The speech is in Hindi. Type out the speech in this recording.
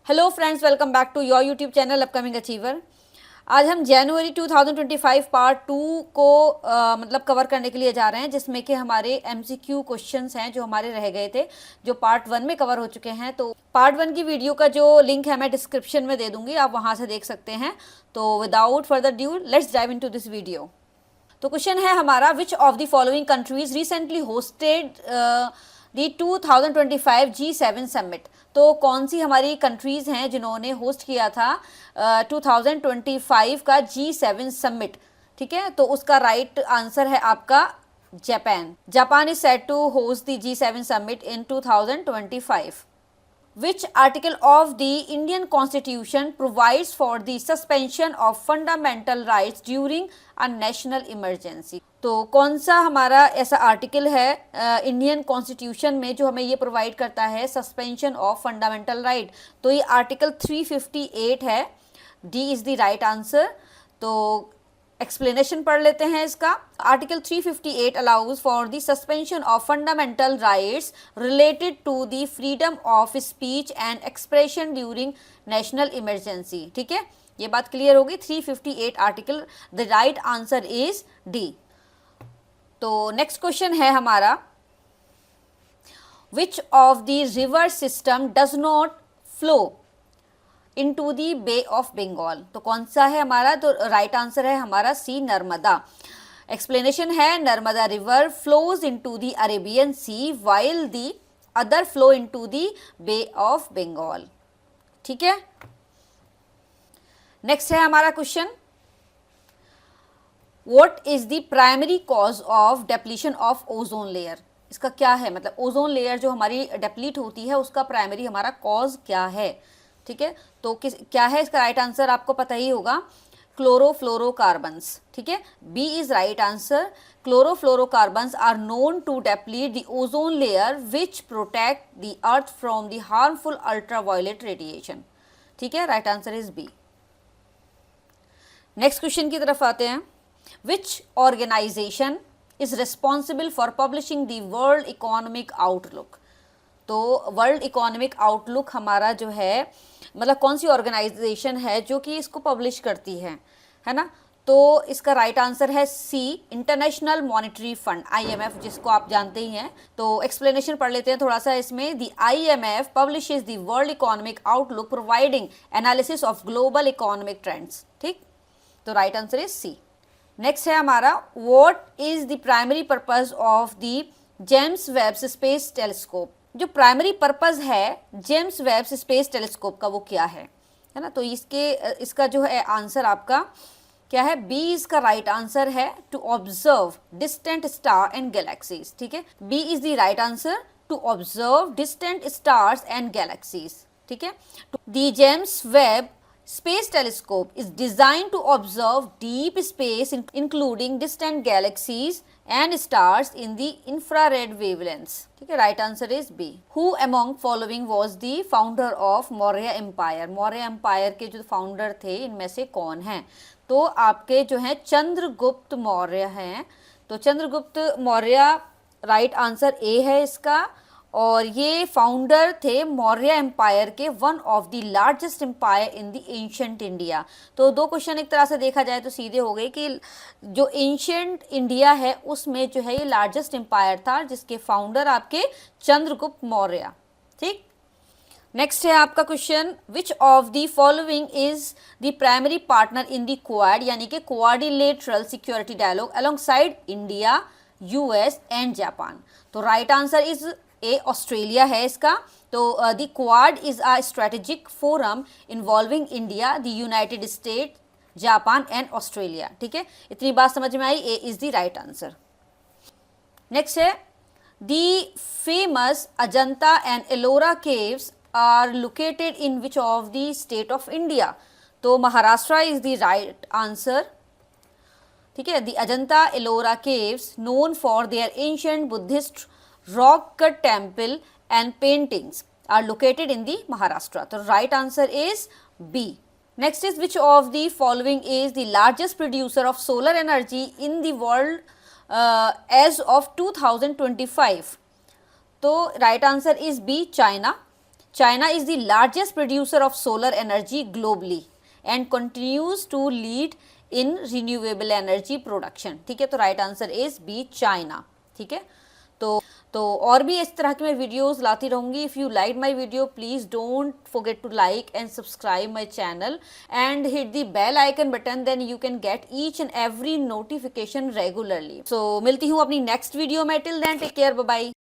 Hello friends, welcome back to your YouTube channel upcoming achiever. आज हम जनवरी 2025 पार्ट 2 को मतलब कवर करने के लिए जा रहे हैं, जिसमें कि हमारे एमसीक्यू क्वेश्चंस हैं जो हमारे रह गए थे, जो पार्ट 1 में कवर हो चुके हैं। तो पार्ट 1 की वीडियो का जो लिंक है मैं डिस्क्रिप्शन में दे दूंगी, आप वहां से देख सकते हैं। तो without further due let's dive into this video. तो क्वेश्चन है हमारा, which of the following countries recently hosted the 2025 G7 summit. तो कौन सी हमारी कंट्रीज हैं जिन्होंने होस्ट किया था 2025 का G7 समिट। ठीक है, तो उसका राइट आंसर है आपका Japan. Japan is set to host the G7 summit in 2025। Which article of the Indian Constitution provides for the suspension of fundamental rights during a national emergency? तो कौन सा हमारा ऐसा आर्टिकल है इंडियन कॉन्स्टिट्यूशन में जो हमें ये प्रोवाइड करता है सस्पेंशन ऑफ फंडामेंटल राइट। तो ये आर्टिकल 358 है। D is the right answer. तो एक्सप्लेनेशन पढ़ लेते हैं इसका। Article 358 allows for the suspension of fundamental rights related to the freedom of speech and expression during national emergency. ठीक है, ये बात क्लियर होगी। 358 article, the right answer is D. तो नेक्स्ट क्वेश्चन है हमारा, which of the river system does not flow into the Bay of Bengal. तो कौन सा है हमारा, तो राइट आंसर है हमारा सी, नर्मदा। एक्सप्लेनेशन है, Narmada river flows into the Arabian Sea while the other flow into the Bay of Bengal. ठीक है, नेक्स्ट है हमारा question, what is the primary cause of depletion of ozone layer. इसका क्या है मतलब, ओजोन लेयर जो हमारी डेप्लीट होती है उसका प्राइमरी हमारा कॉज क्या है। ठीक है, तो क्या है इसका राइट आंसर, आपको पता ही होगा, क्लोरोफ्लोरोकार्बन्स। ठीक है, B is right answer. Chlorofluorocarbons are known to deplete the ozone layer which protect the earth from the harmful ultraviolet radiation. ठीक है, right answer is B. Next question की तरफ आते हैं, which organization is responsible for publishing the world economic outlook. तो वर्ल्ड इकोनॉमिक आउटलुक हमारा जो है मतलब कौन सी ऑर्गेनाइजेशन है जो कि इसको पब्लिश करती है ना। तो इसका राइट आंसर है सी, इंटरनेशनल मॉनेटरी फंड, IMF, जिसको आप जानते ही हैं। तो एक्सप्लेनेशन पढ़ लेते हैं थोड़ा सा इसमें। The IMF publishes the world economic outlook providing analysis of global economic trends. ठीक, तो right answer is C. Next है हमारा, what is the primary purpose of the James Webb Space Telescope. जो प्राइमरी पर्पस है जेम्स वेब स्पेस टेलीस्कोप का वो क्या है ना। तो इसका जो है आंसर आपका क्या है, बी इसका राइट आंसर है, to observe distant star and galaxies. ठीक है, B is the right answer, to observe distant stars and galaxies. ठीक है, the James Webb Space telescope is designed to observe deep space including distant galaxies and stars in the infrared wavelengths. ठीक है, right answer is B. Who among following was the founder of Maurya Empire? Maurya Empire के जो founder थे इनमें से कौन हैं? तो आपके जो हैं चंद्रगुप्त मौर्य हैं। तो Chandragupta Maurya right answer A है इसका। और ये फाउंडर थे मौर्य एम्पायर के, one of the largest empire in the ancient India. तो दो क्वेश्चन एक तरह से देखा जाए तो सीधे हो गए कि जो एंशिएंट इंडिया है उसमें जो है ये लार्जेस्ट एम्पायर था, जिसके फाउंडर आपके चंद्रगुप्त मौर्य। ठीक, नेक्स्ट है आपका question, which of the following is the primary partner in the quad, यानी कि quadrilateral security dialogue alongside India, US and Japan. तो right answer is A, Australia है इसका। तो the quad is a strategic forum involving India, the United State, Japan and Australia. ठीक है, इतनी बात समझ में आई, A is the right answer. Next है, the famous Ajanta and Ellora caves are located in which of the state of India. तो Maharashtra is the right answer. ठीक है, the Ajanta Ellora caves known for their ancient Buddhist rock cut temple and paintings are located in the Maharashtra. So right answer is B. Next is, which of the following is the largest producer of solar energy in the world as of 2025? तो right answer is B, China. China is the largest producer of solar energy globally and continues to lead in renewable energy production. ठीक है, तो right answer is B China. ठीक है, तो और भी इस तरह की मैं वीडियोस लाती रहूँगी। If you like my video please don't forget to like and subscribe my channel and hit the bell icon button, then you can get each and every notification regularly. So मिलती हूँ अपनी नेक्स्ट वीडियो में। Till then take care, bye bye.